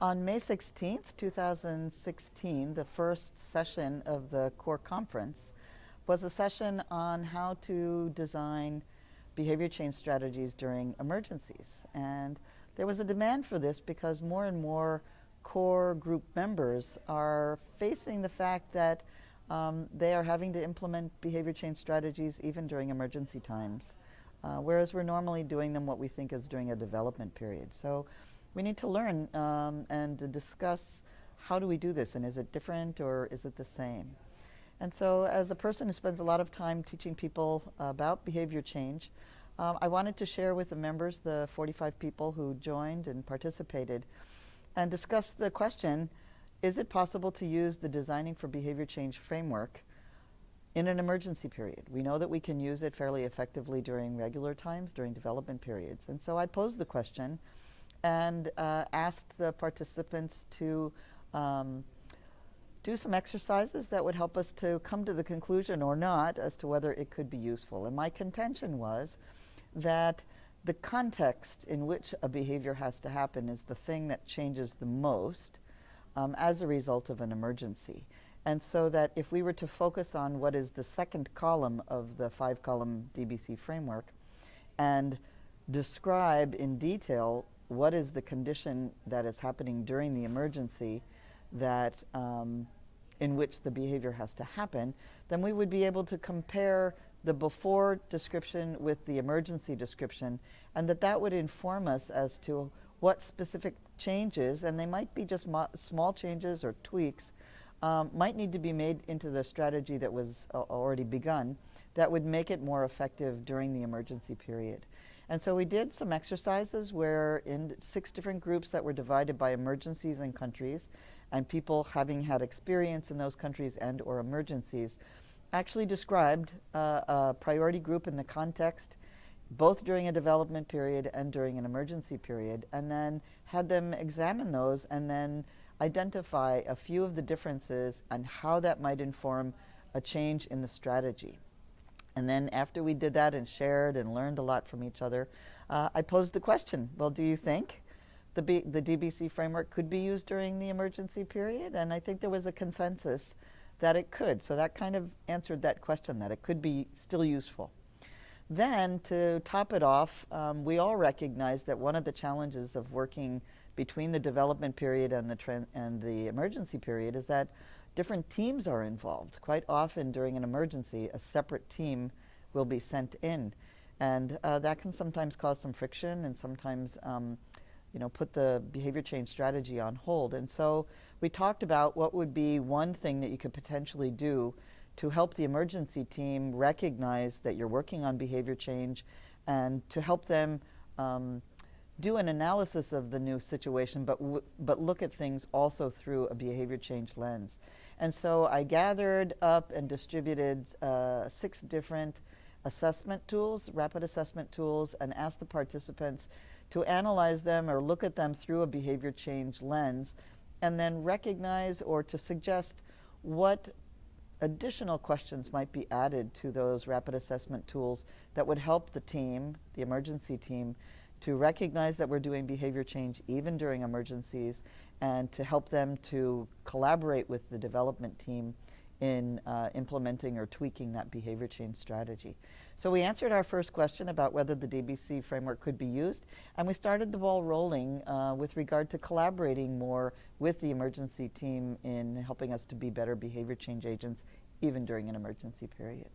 On May 16th, 2016, the first session of the core conference was a session on how to design behavior change strategies during emergencies. And there was a demand for this because more and more core group members are facing the fact that they are having to implement behavior change strategies even during emergency times, whereas we're normally doing them what we think is during a development period. So we need to learn and to discuss how do we do this, and is it different or is it the same? And so as a person who spends a lot of time teaching people about behavior change, I wanted to share with the members, the 45 people who joined and participated, and discuss the question, is it possible to use the Designing for Behavior Change framework in an emergency period? We know that we can use it fairly effectively during regular times, during development periods. And so I posed the question and asked the participants to do some exercises that would help us to come to the conclusion or not as to whether it could be useful. And my contention was that the context in which a behavior has to happen is the thing that changes the most as a result of an emergency. And so that if we were to focus on what is the second column of the 5-column DBC framework and describe in detail what is the condition that is happening during the emergency that in which the behavior has to happen, then we would be able to compare the before description with the emergency description, and that would inform us as to what specific changes, and they might be just small changes or tweaks, might need to be made into the strategy that was already begun that would make it more effective during the emergency period. And so we did some exercises where in 6 different groups that were divided by emergencies and countries, and people having had experience in those countries and or emergencies actually described a priority group in the context, both during a development period and during an emergency period, and then had them examine those and then identify a few of the differences and how that might inform a change in the strategy. And then after we did that and shared and learned a lot from each other, I posed the question, well, do you think the DBC framework could be used during the emergency period? And I think there was a consensus that it could. So that kind of answered that question, that it could be still useful. Then to top it off, we all recognize that one of the challenges of working between the development period and the emergency period is that different teams are involved. Quite often during an emergency, a separate team will be sent in. And that can sometimes cause some friction and sometimes put the behavior change strategy on hold. And so we talked about what would be one thing that you could potentially do to help the emergency team recognize that you're working on behavior change and to help them do an analysis of the new situation, but look at things also through a behavior change lens. And so I gathered up and distributed 6 different assessment tools, rapid assessment tools, and asked the participants to analyze them or look at them through a behavior change lens, and then recognize or to suggest what additional questions might be added to those rapid assessment tools that would help the team, the emergency team, to recognize that we're doing behavior change even during emergencies, and to help them to collaborate with the development team in implementing or tweaking that behavior change strategy. So we answered our first question about whether the DBC framework could be used, and we started the ball rolling with regard to collaborating more with the emergency team in helping us to be better behavior change agents even during an emergency period.